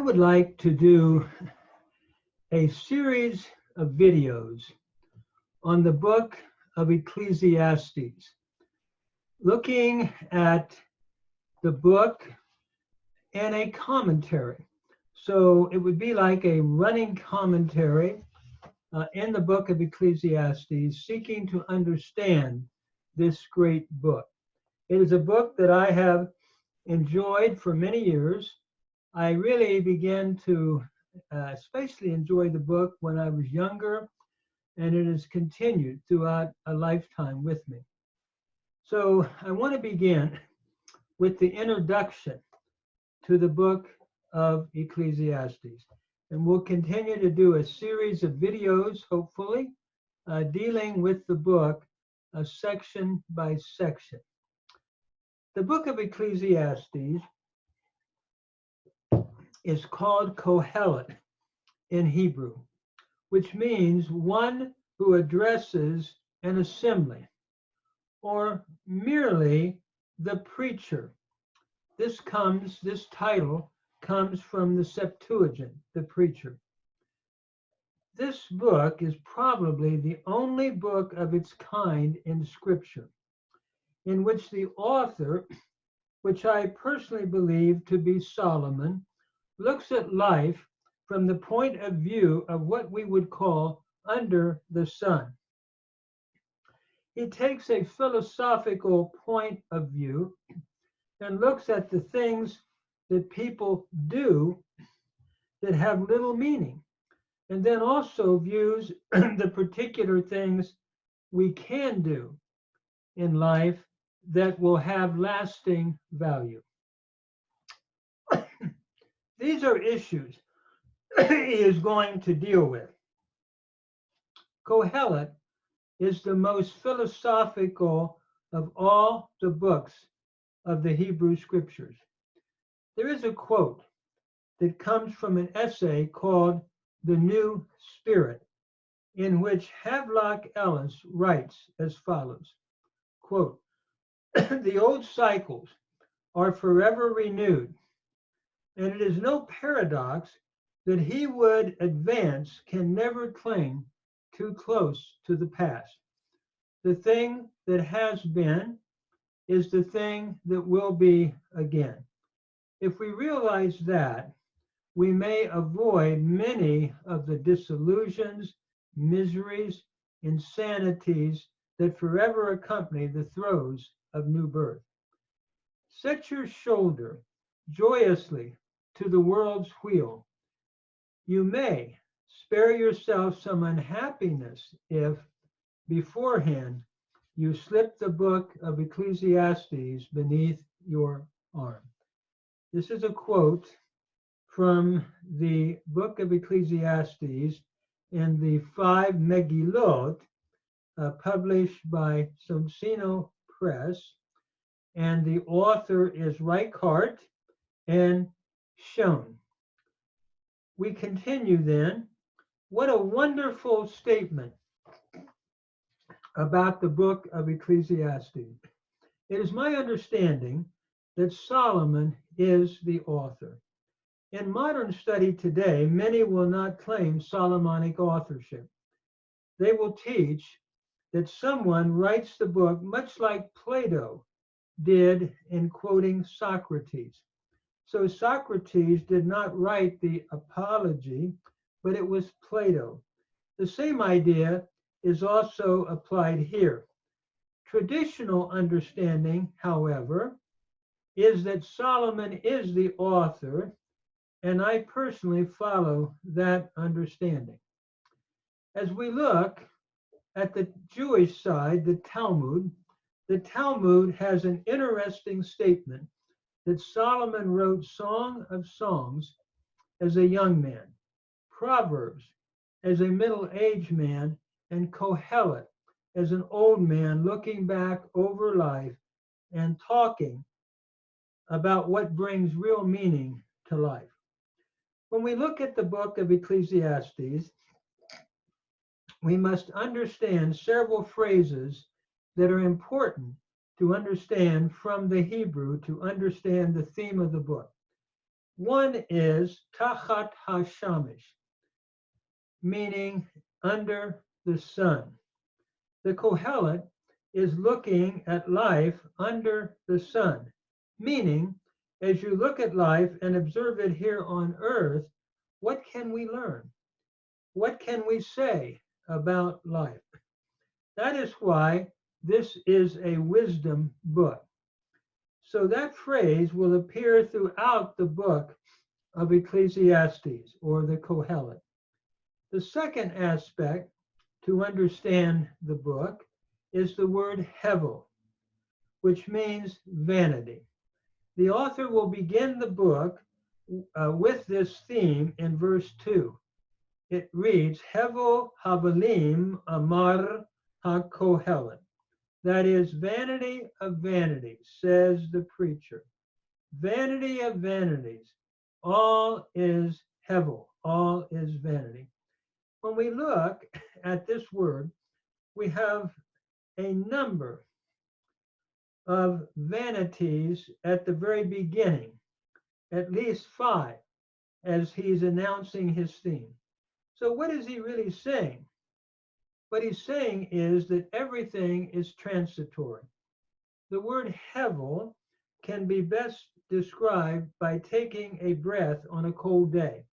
would like to do a series of videos on the book of Ecclesiastes, looking at the book and a commentary. So it would be like a running commentary in the book of Ecclesiastes, seeking to understand this great book. It is a book that I have enjoyed for many years. I really began to especially enjoy the book when I was younger, and it has continued throughout a lifetime with me. So I want to begin with the introduction to the book of Ecclesiastes. And we'll continue to do a series of videos, hopefully, dealing with the book section by section. The book of Ecclesiastes is called Qoheleth in Hebrew, which means one who addresses an assembly, or merely the preacher. This title comes from the Septuagint, the preacher. This book is probably the only book of its kind in Scripture, in which the author, which I personally believe to be Solomon, looks at life from the point of view of what we would call under the sun. He takes a philosophical point of view and looks at the things that people do that have little meaning, and then also views the particular things we can do in life that will have lasting value. These are issues he is going to deal with. Qoheleth is the most philosophical of all the books of the Hebrew Scriptures. There is a quote that comes from an essay called The New Spirit, in which Havelock Ellis writes as follows, quote, "The old cycles are forever renewed, and it is no paradox that he would advance can never cling too close to the past. The thing that has been is the thing that will be again." If we realize that, we may avoid many of the disillusions, miseries, insanities that forever accompany the throes of new birth. Set your shoulder joyously to the world's wheel. You may spare yourself some unhappiness if, beforehand, you slip the book of Ecclesiastes beneath your arm. This is a quote from the book of Ecclesiastes in the 5 Megillot, published by Somsino Press, and the author is Reichhardt and Schoen. We continue then. What a wonderful statement about the book of Ecclesiastes. It is my understanding that Solomon is the author. In modern study today, many will not claim Solomonic authorship. They will teach that someone writes the book much like Plato did in quoting Socrates. So Socrates did not write the Apology, but it was Plato. The same idea is also applied here. Traditional understanding, however, is that Solomon is the author, and I personally follow that understanding. As we look at the Jewish side, the Talmud has an interesting statement that Solomon wrote Song of Songs as a young man, Proverbs as a middle-aged man, and Qoheleth as an old man looking back over life and talking about what brings real meaning to life. When we look at the book of Ecclesiastes, we must understand several phrases that are important to understand from the Hebrew to understand the theme of the book. One is Tachat HaShamish, meaning under the sun. The Qoheleth is looking at life under the sun, meaning as you look at life and observe it here on earth, what can we learn? What can we say about life? That is why this is a wisdom book. So that phrase will appear throughout the book of Ecclesiastes or the Qoheleth. The second aspect to understand the book is the word hevel, which means vanity. The author will begin the book with this theme in verse 2. It reads, Hevel Havalim Amar HaKoheleth. That is, vanity of vanities, says the preacher. Vanity of vanities. All is hevel, all is vanity. When we look at this word, we have a number of vanities at the very beginning, at least 5, as he's announcing his theme. So what is he really saying? What he's saying is that everything is transitory. The word hevel can be best described by taking a breath on a cold day.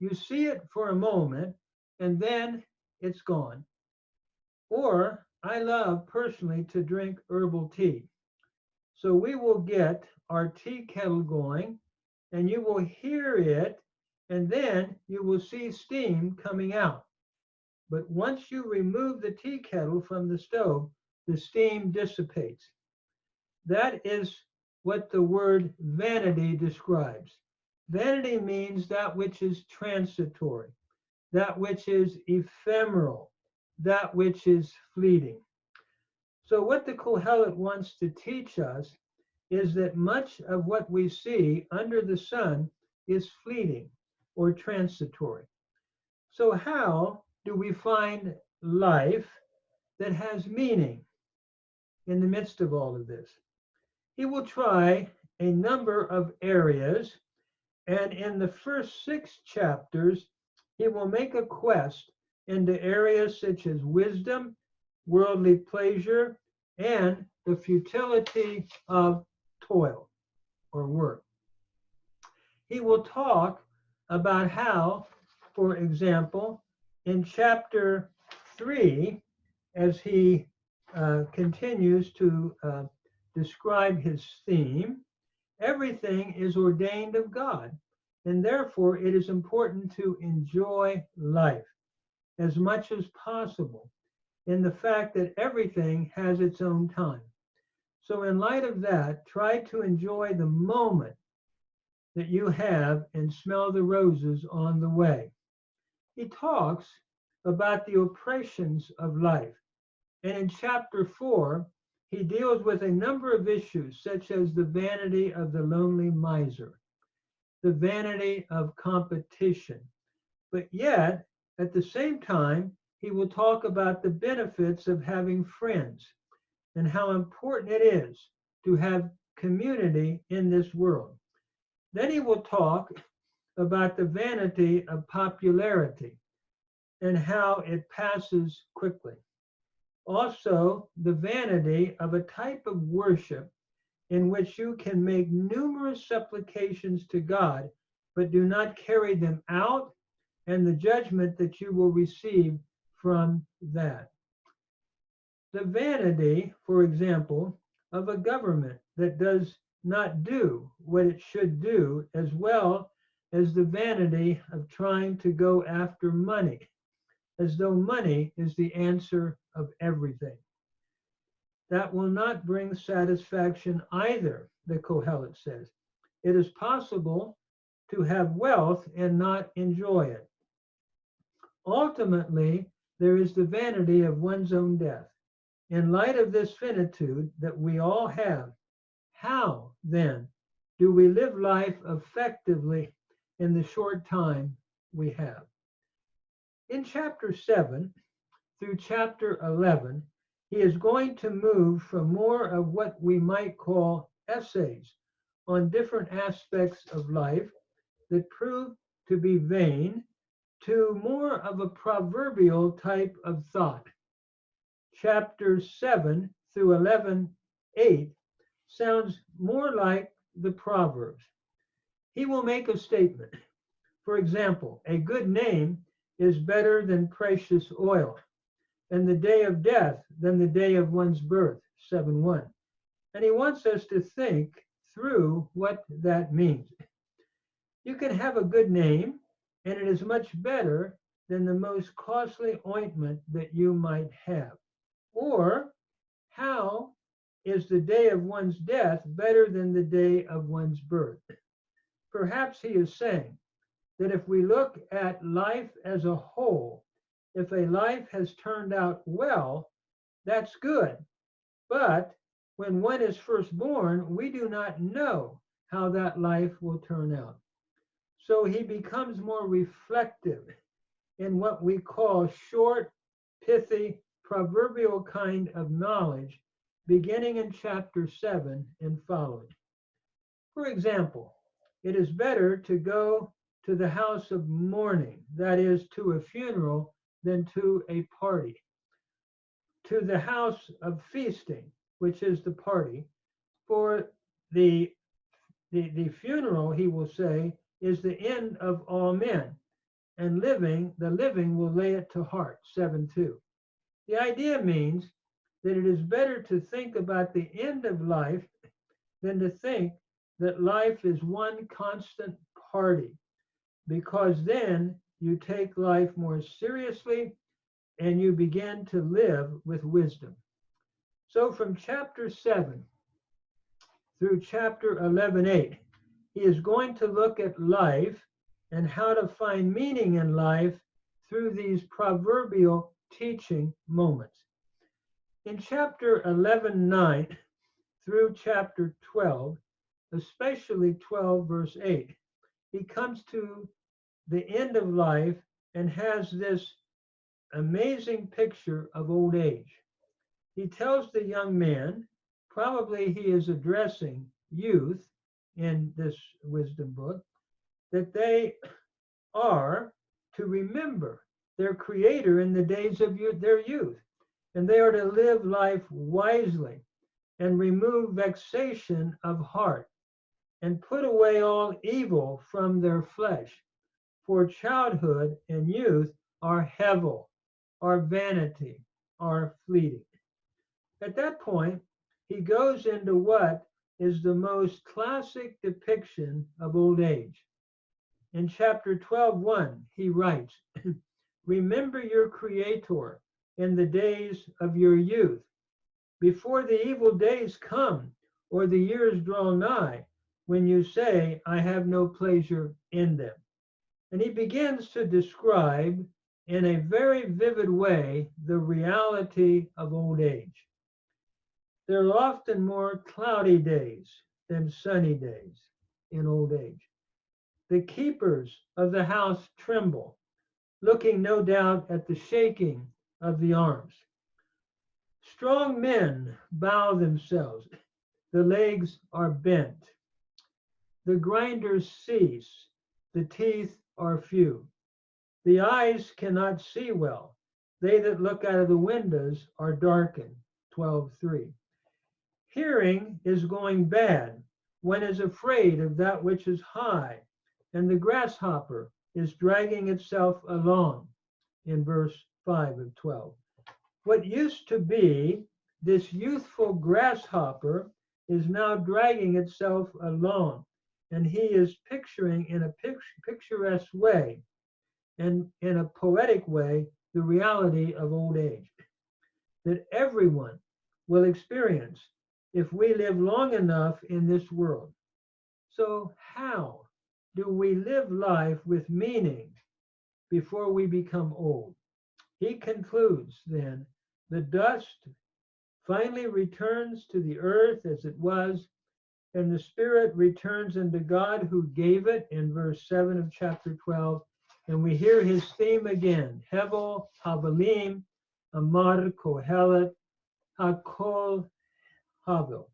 You see it for a moment and then it's gone. Or I love personally to drink herbal tea. So we will get our tea kettle going and you will hear it and then you will see steam coming out. But once you remove the tea kettle from the stove, the steam dissipates. That is what the word vanity describes. Vanity means that which is transitory, that which is ephemeral, that which is fleeting. So what the Qoheleth wants to teach us is that much of what we see under the sun is fleeting or transitory. So how do we find life that has meaning in the midst of all of this? He will try a number of areas, and in the first 6 chapters, he will make a quest into areas such as wisdom, worldly pleasure, and the futility of toil or work. He will talk about how, for example, in chapter 3, as he continues to describe his theme, everything is ordained of God, and therefore it is important to enjoy life as much as possible in the fact that everything has its own time. So in light of that, try to enjoy the moment that you have and smell the roses on the way. He talks about the oppressions of life. And in chapter 4, he deals with a number of issues, such as the vanity of the lonely miser, the vanity of competition. But yet, at the same time, he will talk about the benefits of having friends and how important it is to have community in this world. Then he will talk about the vanity of popularity and how it passes quickly. Also, the vanity of a type of worship in which you can make numerous supplications to God, but do not carry them out, and the judgment that you will receive from that. The vanity, for example, of a government that does not do what it should do, as well as the vanity of trying to go after money, as though money is the answer of everything. That will not bring satisfaction either, the Qoheleth says. It is possible to have wealth and not enjoy it. Ultimately, there is the vanity of one's own death. In light of this finitude that we all have, how then do we live life effectively in the short time we have? In chapter 7 through chapter 11, he is going to move from more of what we might call essays on different aspects of life that prove to be vain to more of a proverbial type of thought. Chapters 7 through 11:8 sounds more like the Proverbs. He will make a statement. For example, a good name is better than precious oil, and the day of death than the day of one's birth, 7:1. And he wants us to think through what that means. You can have a good name, and it is much better than the most costly ointment that you might have. Or, how is the day of one's death better than the day of one's birth? Perhaps he is saying that if we look at life as a whole, if a life has turned out well, that's good. But when one is first born, we do not know how that life will turn out. So he becomes more reflective in what we call short, pithy, proverbial kind of knowledge, beginning in chapter 7 and following. For example, it is better to go to the house of mourning, that is, to a funeral, than to a party. To the house of feasting, which is the party, for the funeral, he will say, is the end of all men, and the living will lay it to heart, 7:2. The idea means that it is better to think about the end of life than to think that life is one constant party, because then you take life more seriously and you begin to live with wisdom. So from chapter 7 through chapter 11:8, he is going to look at life and how to find meaning in life through these proverbial teaching moments. In chapter 11:9 through chapter 12, especially 12 verse 8, he comes to the end of life and has this amazing picture of old age. He tells the young man, probably he is addressing youth in this wisdom book, that they are to remember their creator in the days of their youth, and they are to live life wisely and remove vexation of heart and put away all evil from their flesh. For childhood and youth are hevel, are vanity, are fleeting. At that point, he goes into what is the most classic depiction of old age. In chapter 12:1, he writes, remember your creator in the days of your youth, before the evil days come or the years draw nigh, when you say, I have no pleasure in them. And he begins to describe in a very vivid way the reality of old age. There are often more cloudy days than sunny days in old age. The keepers of the house tremble, looking no doubt at the shaking of the arms. Strong men bow themselves, the legs are bent. The grinders cease, the teeth are few. The eyes cannot see well. They that look out of the windows are darkened, 12:3. Hearing is going bad. One is afraid of that which is high, and the grasshopper is dragging itself along, in verse 5 of 12. What used to be this youthful grasshopper is now dragging itself along, and he is picturing in a picturesque way and in a poetic way the reality of old age that everyone will experience if we live long enough in this world. So how do we live life with meaning before we become old? He concludes then, the dust finally returns to the earth as it was, and the spirit returns unto God who gave it, in verse 7 of chapter 12. And we hear his theme again, Hevel, Havalim, Amar, Qoheleth, Hakol, Havel.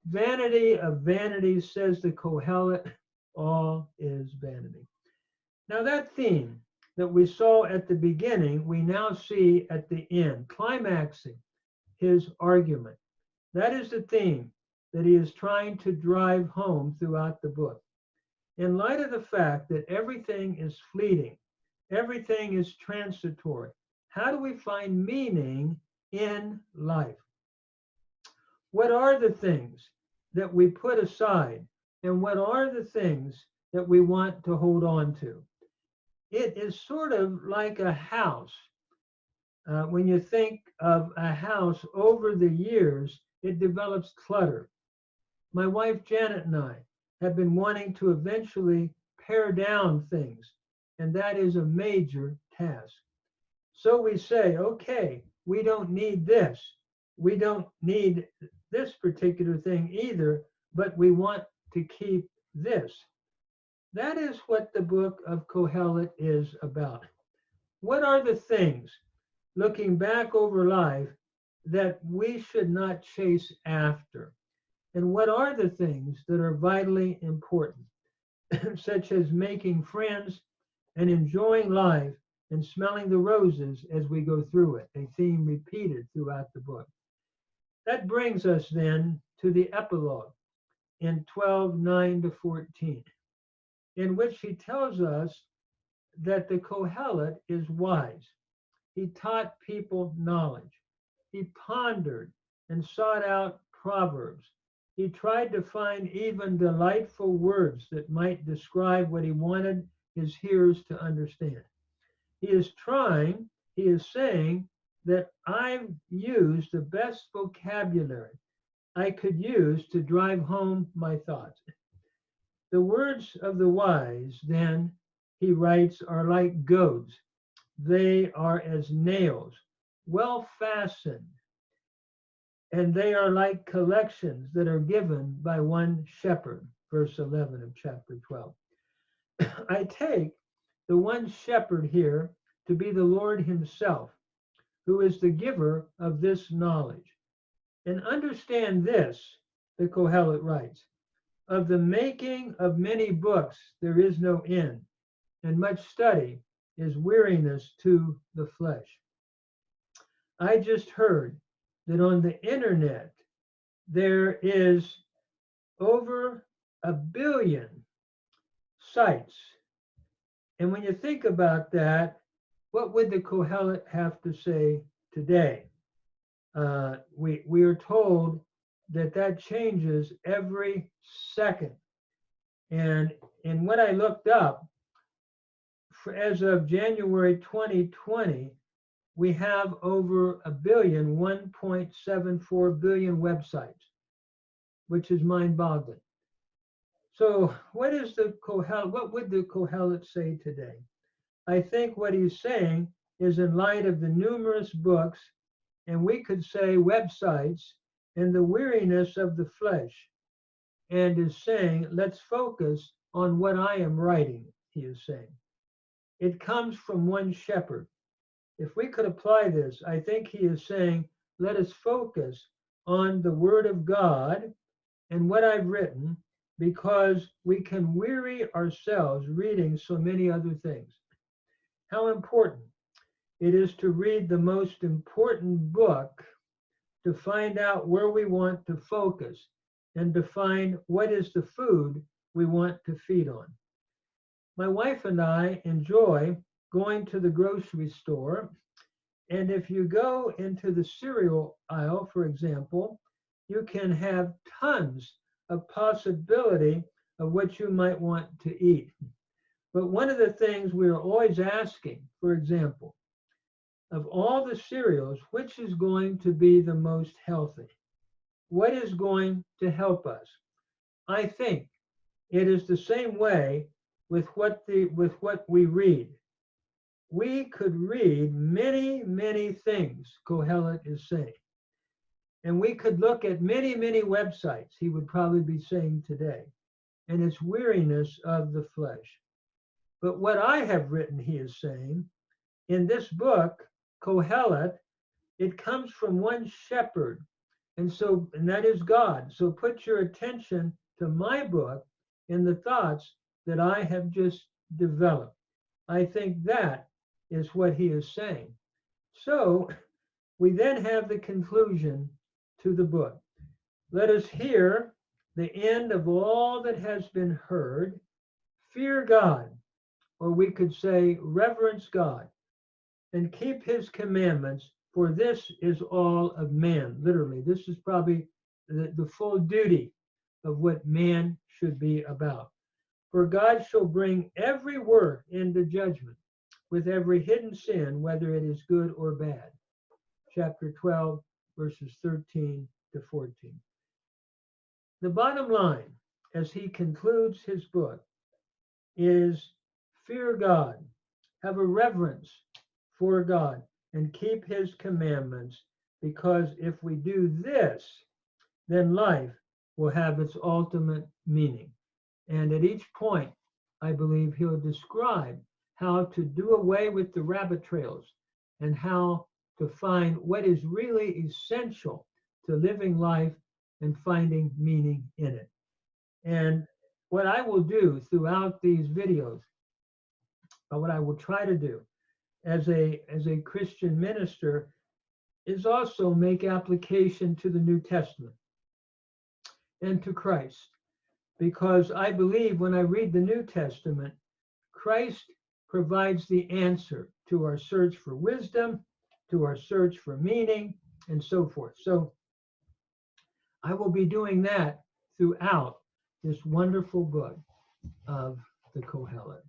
Vanity of vanities, says the Qoheleth, all is vanity. Now that theme that we saw at the beginning, we now see at the end, climaxing his argument. That is the theme that he is trying to drive home throughout the book. In light of the fact that everything is fleeting, everything is transitory, how do we find meaning in life? What are the things that we put aside, and what are the things that we want to hold on to? It is sort of like a house. When you think of a house over the years, it develops clutter. My wife Janet and I have been wanting to eventually pare down things, and that is a major task. So we say, okay, we don't need this. We don't need this particular thing either, but we want to keep this. That is what the book of Qoheleth is about. What are the things, looking back over life, that we should not chase after? And what are the things that are vitally important, such as making friends and enjoying life and smelling the roses as we go through it, a theme repeated throughout the book. That brings us then to the epilogue in 12:9-14, in which he tells us that the Qoheleth is wise. He taught people knowledge. He pondered and sought out proverbs. He tried to find even delightful words that might describe what he wanted his hearers to understand. He is saying that I've used the best vocabulary I could use to drive home my thoughts. The words of the wise, then, he writes, are like goads. They are as nails, well fastened, and they are like collections that are given by one shepherd, verse 11 of chapter 12. I take the one shepherd here to be the Lord himself, who is the giver of this knowledge. And understand this, the Qoheleth writes, of the making of many books there is no end, and much study is weariness to the flesh. I just heard that on the internet there is over 1 billion sites. And when you think about that, what would the Qoheleth have to say today? We are told that that changes every second. And in what I looked up, as of January 2020, we have over 1 billion, 1.74 billion websites, which is mind-boggling. So what would the Qoheleth say today? I think what he's saying is, in light of the numerous books, and we could say websites, and the weariness of the flesh, and is saying, let's focus on what I am writing, he is saying. It comes from one shepherd. If we could apply this, I think he is saying, let us focus on the word of God and what I've written, because we can weary ourselves reading so many other things. How important it is to read the most important book to find out where we want to focus and to find what is the food we want to feed on. My wife and I enjoy going to the grocery store, and if you go into the cereal aisle, for example, you can have tons of possibility of what you might want to eat. But one of the things we are always asking, for example, of all the cereals, which is going to be the most healthy? What is going to help us? I think it is the same way with what we read. We could read many, many things, Qoheleth is saying. And we could look at many, many websites, he would probably be saying today, and it's weariness of the flesh. But what I have written, he is saying, in this book, Qoheleth, it comes from one shepherd And that is God. So put your attention to my book and the thoughts that I have just developed. I think that is what he is saying. So we then have the conclusion to the book. Let us hear the end of all that has been heard. Fear God, or we could say reverence God, and keep his commandments, for this is all of man. Literally, this is probably the full duty of what man should be about. For God shall bring every work into judgment with every hidden sin, whether it is good or bad. Chapter 12, verses 13 to 14. The bottom line, as he concludes his book, is fear God, have a reverence for God, and keep his commandments, because if we do this, then life will have its ultimate meaning. And at each point, I believe he'll describe how to do away with the rabbit trails and how to find what is really essential to living life and finding meaning in it. And what I will do throughout these videos, or what I will try to do as a Christian minister, is also make application to the New Testament and to Christ. Because I believe when I read the New Testament, Christ provides the answer to our search for wisdom, to our search for meaning, and so forth. So I will be doing that throughout this wonderful book of the Qoheleth.